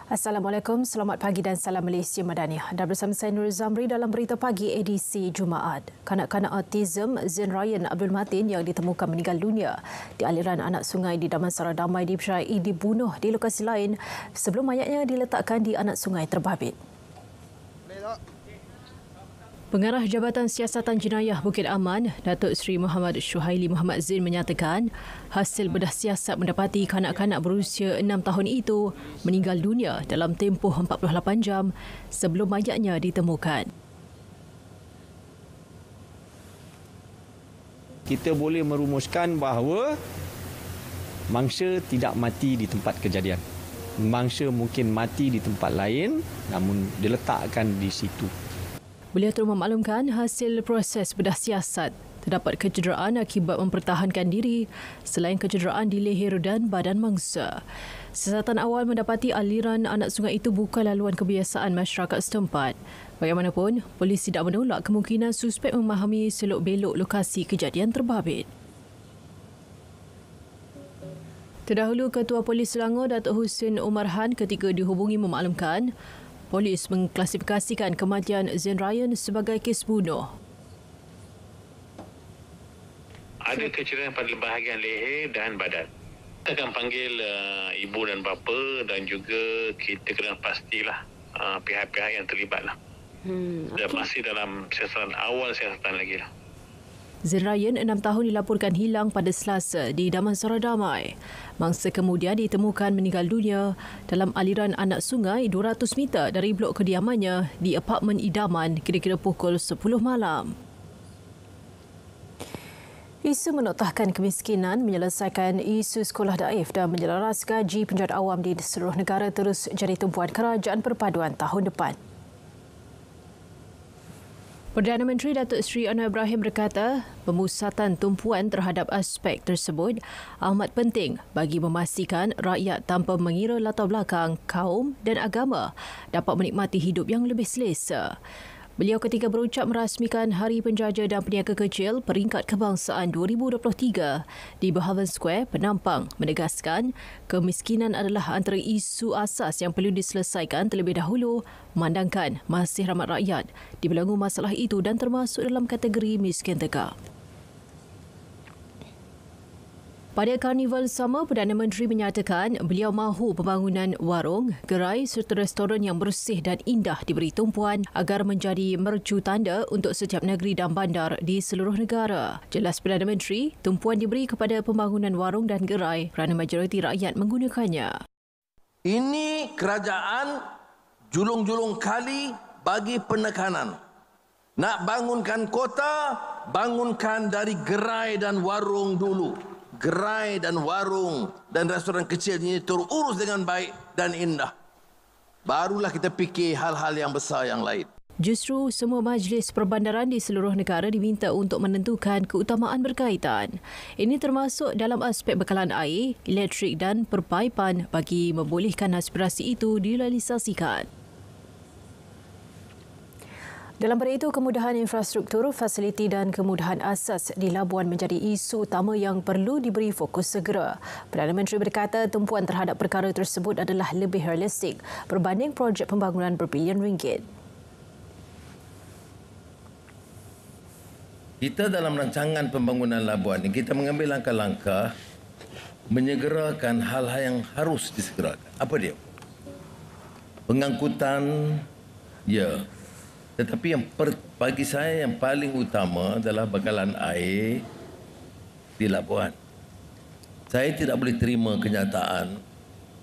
Assalamualaikum, selamat pagi dan salam Malaysia Madani. Anda bersama saya Nur Zamri dalam Berita Pagi edisi Jumaat. Kanak-kanak autism Zain Ryan Abdul Matin yang ditemukan meninggal dunia di aliran anak sungai di Damansara Damai dipercayai dibunuh di lokasi lain sebelum mayatnya diletakkan di anak sungai terbabit. Pengarah Jabatan Siasatan Jenayah Bukit Aman, Datuk Seri Muhammad Syuhaili Muhammad Zain menyatakan hasil bedah siasat mendapati kanak-kanak berusia 6 tahun itu meninggal dunia dalam tempoh 48 jam sebelum mayatnya ditemukan. Kita boleh merumuskan bahawa mangsa tidak mati di tempat kejadian. Mangsa mungkin mati di tempat lain namun diletakkan di situ. Beliau terus memaklumkan hasil proses bedah siasat terdapat kecederaan akibat mempertahankan diri selain kecederaan di leher dan badan mangsa. Siasatan awal mendapati aliran anak sungai itu bukan laluan kebiasaan masyarakat setempat. Bagaimanapun, polis tidak menolak kemungkinan suspek memahami selok-belok lokasi kejadian terbabit. Terdahulu, Ketua Polis Selangor Datuk Husin Omar Han ketika dihubungi memaklumkan polis mengklasifikasikan kematian Zain Ryan sebagai kes bunuh. Ada kecederaan pada bahagian leher dan badan. Kita akan panggil ibu dan bapa dan juga kita kena pastilah pihak-pihak yang terlibat lah. Dan masih dalam siasatan awal siasatan lagi lah. Zain Ryan 6 tahun dilaporkan hilang pada Selasa di Damansara Damai. Mangsa kemudian ditemukan meninggal dunia dalam aliran anak sungai 200 meter dari blok kediamannya di apartmen idaman kira-kira pukul 10 malam. Isu menoktahkan kemiskinan, menyelesaikan isu sekolah daif dan menyelaras gaji penjualan awam di seluruh negara terus jadi tumpuan kerajaan perpaduan tahun depan. Perdana Menteri Datuk Seri Anwar Ibrahim berkata, pemusatan tumpuan terhadap aspek tersebut amat penting bagi memastikan rakyat tanpa mengira latar belakang, kaum dan agama dapat menikmati hidup yang lebih selesa. Beliau ketika berucap merasmikan Hari Penjaja dan Peniaga Kecil Peringkat Kebangsaan 2023 di Berhaven Square, Penampang, menegaskan kemiskinan adalah antara isu asas yang perlu diselesaikan terlebih dahulu memandangkan masih ramai rakyat dibelenggu masalah itu dan termasuk dalam kategori miskin tegak. Pada karnival sama, Perdana Menteri menyatakan beliau mahu pembangunan warung, gerai serta restoran yang bersih dan indah diberi tumpuan agar menjadi mercu tanda untuk setiap negeri dan bandar di seluruh negara. Jelas Perdana Menteri, tumpuan diberi kepada pembangunan warung dan gerai kerana majoriti rakyat menggunakannya. Ini kerajaan julung-julung kali bagi penekanan. Nak bangunkan kota, bangunkan dari gerai dan warung dulu. Gerai dan warung dan restoran kecil ini terurus dengan baik dan indah. Barulah kita fikir hal-hal yang besar yang lain. Justru semua majlis perbandaran di seluruh negara diminta untuk menentukan keutamaan berkaitan. Ini termasuk dalam aspek bekalan air, elektrik dan perpaipan bagi membolehkan aspirasi itu direalisasikan. Dalam pada itu, kemudahan infrastruktur, fasiliti dan kemudahan asas di Labuan menjadi isu utama yang perlu diberi fokus segera. Perdana Menteri berkata tumpuan terhadap perkara tersebut adalah lebih realistik berbanding projek pembangunan berbilion ringgit. Kita dalam rancangan pembangunan Labuan ini, kita mengambil langkah-langkah menyegerakan hal-hal yang harus disegerakan. Apa dia? Pengangkutan, ya. Tetapi yang bagi saya yang paling utama adalah bekalan air di Labuan. Saya tidak boleh terima kenyataan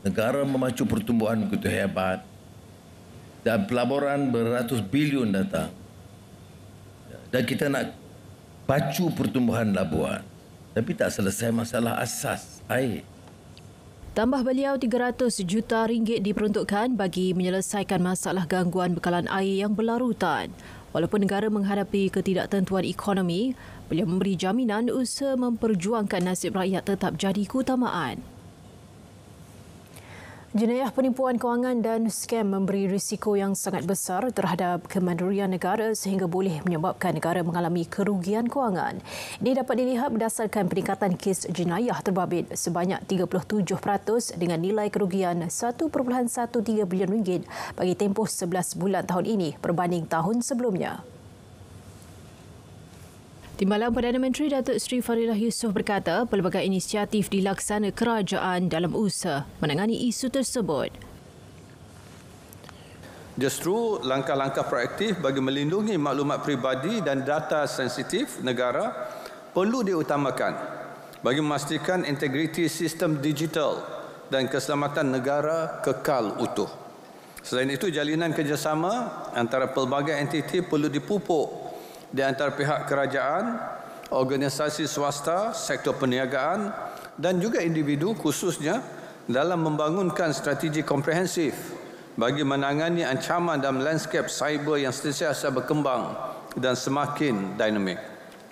negara memacu pertumbuhan begitu hebat dan pelaburan beratus bilion datang. Dan kita nak pacu pertumbuhan Labuan. Tapi tak selesai masalah asas air. Tambah beliau, 300 juta ringgit diperuntukkan bagi menyelesaikan masalah gangguan bekalan air yang berlarutan. Walaupun negara menghadapi ketidaktentuan ekonomi, beliau memberi jaminan usaha memperjuangkan nasib rakyat tetap jadi keutamaan. Jenayah penipuan kewangan dan skam memberi risiko yang sangat besar terhadap kemandirian negara sehingga boleh menyebabkan negara mengalami kerugian kewangan. Ini dapat dilihat berdasarkan peningkatan kes jenayah terbabit sebanyak 37% dengan nilai kerugian 1.13 bilion ringgit bagi tempoh 11 bulan tahun ini berbanding tahun sebelumnya. Timbalan Perdana Menteri Datuk Seri Fadilah Yusof berkata pelbagai inisiatif dilaksana kerajaan dalam usaha menangani isu tersebut. Justru langkah-langkah proaktif bagi melindungi maklumat peribadi dan data sensitif negara perlu diutamakan bagi memastikan integriti sistem digital dan keselamatan negara kekal utuh. Selain itu, jalinan kerjasama antara pelbagai entiti perlu dipupuk di antara pihak kerajaan, organisasi swasta, sektor perniagaan dan juga individu khususnya dalam membangunkan strategi komprehensif bagi menangani ancaman dalam lanskap cyber yang sentiasa berkembang dan semakin dinamik.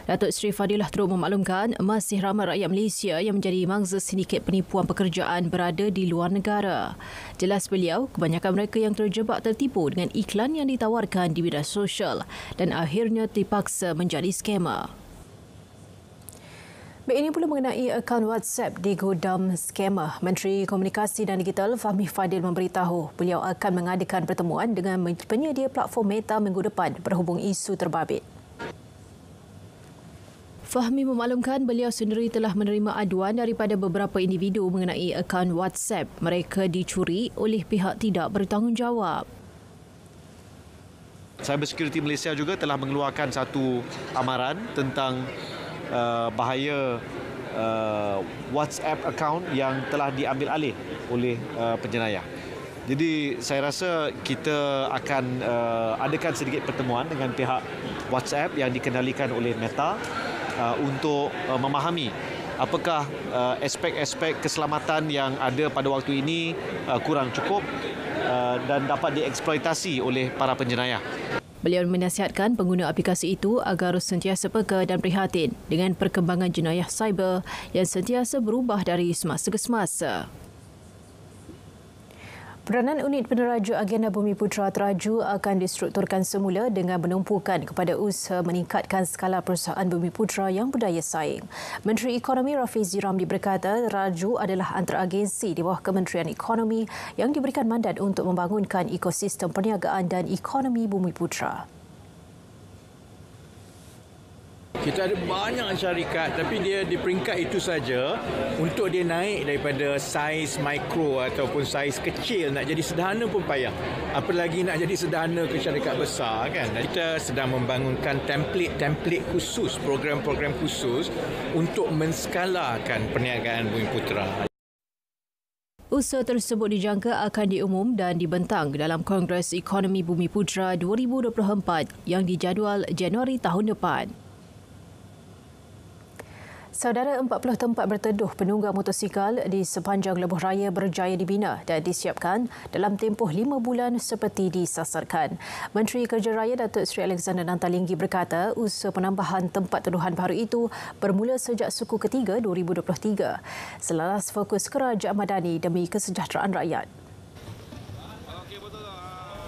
Datuk Seri Fadilah turut memaklumkan masih ramai rakyat Malaysia yang menjadi mangsa sindiket penipuan pekerjaan berada di luar negara. Jelas beliau, kebanyakan mereka yang terjebak tertipu dengan iklan yang ditawarkan di media sosial dan akhirnya terpaksa menjadi skamer. Baik, ini pula mengenai akaun WhatsApp di godam skamer. Menteri Komunikasi dan Digital Fahmi Fadil memberitahu beliau akan mengadakan pertemuan dengan penyedia platform Meta minggu depan berhubung isu terbabit. Fahmi memaklumkan beliau sendiri telah menerima aduan daripada beberapa individu mengenai akaun WhatsApp mereka dicuri oleh pihak tidak bertanggungjawab. Cybersecurity Malaysia juga telah mengeluarkan satu amaran tentang bahaya WhatsApp account yang telah diambil alih oleh penjenayah. Jadi saya rasa kita akan adakan sedikit pertemuan dengan pihak WhatsApp yang dikendalikan oleh Meta untuk memahami apakah aspek-aspek keselamatan yang ada pada waktu ini kurang cukup dan dapat dieksploitasi oleh para penjenayah. Beliau menasihatkan pengguna aplikasi itu agar sentiasa peka dan prihatin dengan perkembangan jenayah cyber yang sentiasa berubah dari semasa ke semasa. Peranan Unit Peneraju Agenda Bumi Putra Teraju akan distrukturkan semula dengan menumpukan kepada usaha meningkatkan skala perusahaan Bumi Putra yang berdaya saing. Menteri Ekonomi Rafizi Ramli berkata Teraju adalah antara agensi di bawah Kementerian Ekonomi yang diberikan mandat untuk membangunkan ekosistem perniagaan dan ekonomi Bumi Putra. Kita ada banyak syarikat tapi dia di peringkat itu saja untuk dia naik daripada saiz mikro ataupun saiz kecil nak jadi sederhana pun payah. Apalagi nak jadi sederhana ke syarikat besar kan. Kita sedang membangunkan template khusus, program-program khusus untuk menskalakan perniagaan Bumi Putra. Usaha tersebut dijangka akan diumum dan dibentang dalam Kongres Ekonomi Bumi Putra 2024 yang dijadual Januari tahun depan. Saudara, 40 tempat berteduh penunggang motosikal di sepanjang lebuh raya Berjaya dibina dan disiapkan dalam tempoh 5 bulan seperti disasarkan. Menteri Kerja Raya Datuk Seri Alexander Nantalinggi berkata usaha penambahan tempat teduhan baru itu bermula sejak suku ketiga 2023. Selaras fokus kerajaan madani demi kesejahteraan rakyat.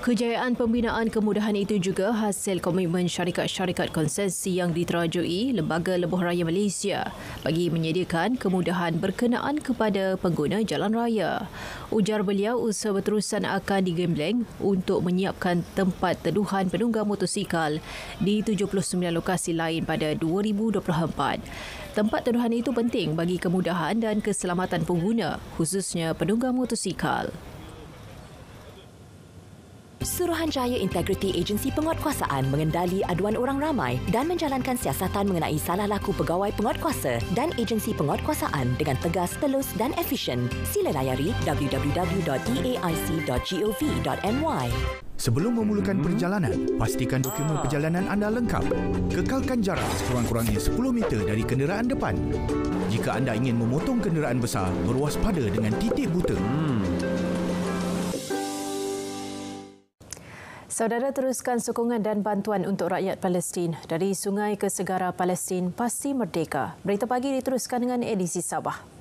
Kejayaan pembinaan kemudahan itu juga hasil komitmen syarikat-syarikat konsesi yang diterajui Lembaga Lebuh Raya Malaysia bagi menyediakan kemudahan berkenaan kepada pengguna jalan raya. Ujar beliau, usaha berterusan akan digembleng untuk menyiapkan tempat teduhan penunggang motosikal di 79 lokasi lain pada 2024. Tempat teduhan itu penting bagi kemudahan dan keselamatan pengguna, khususnya penunggang motosikal. Suruhanjaya Integriti Agensi Penguatkuasaan mengendali aduan orang ramai dan menjalankan siasatan mengenai salah laku pegawai penguatkuasa dan agensi penguatkuasaan dengan tegas, telus dan efisien. Sila layari www.eaic.gov.my. Sebelum memulakan perjalanan, pastikan dokumen perjalanan anda lengkap. Kekalkan jarak sekurang-kurangnya 10 meter dari kenderaan depan. Jika anda ingin memotong kenderaan besar, berwaspada dengan titik buta. Saudara, teruskan sokongan dan bantuan untuk rakyat Palestin. Dari sungai ke segara Palestin pasti merdeka. Berita pagi diteruskan dengan edisi Sabah.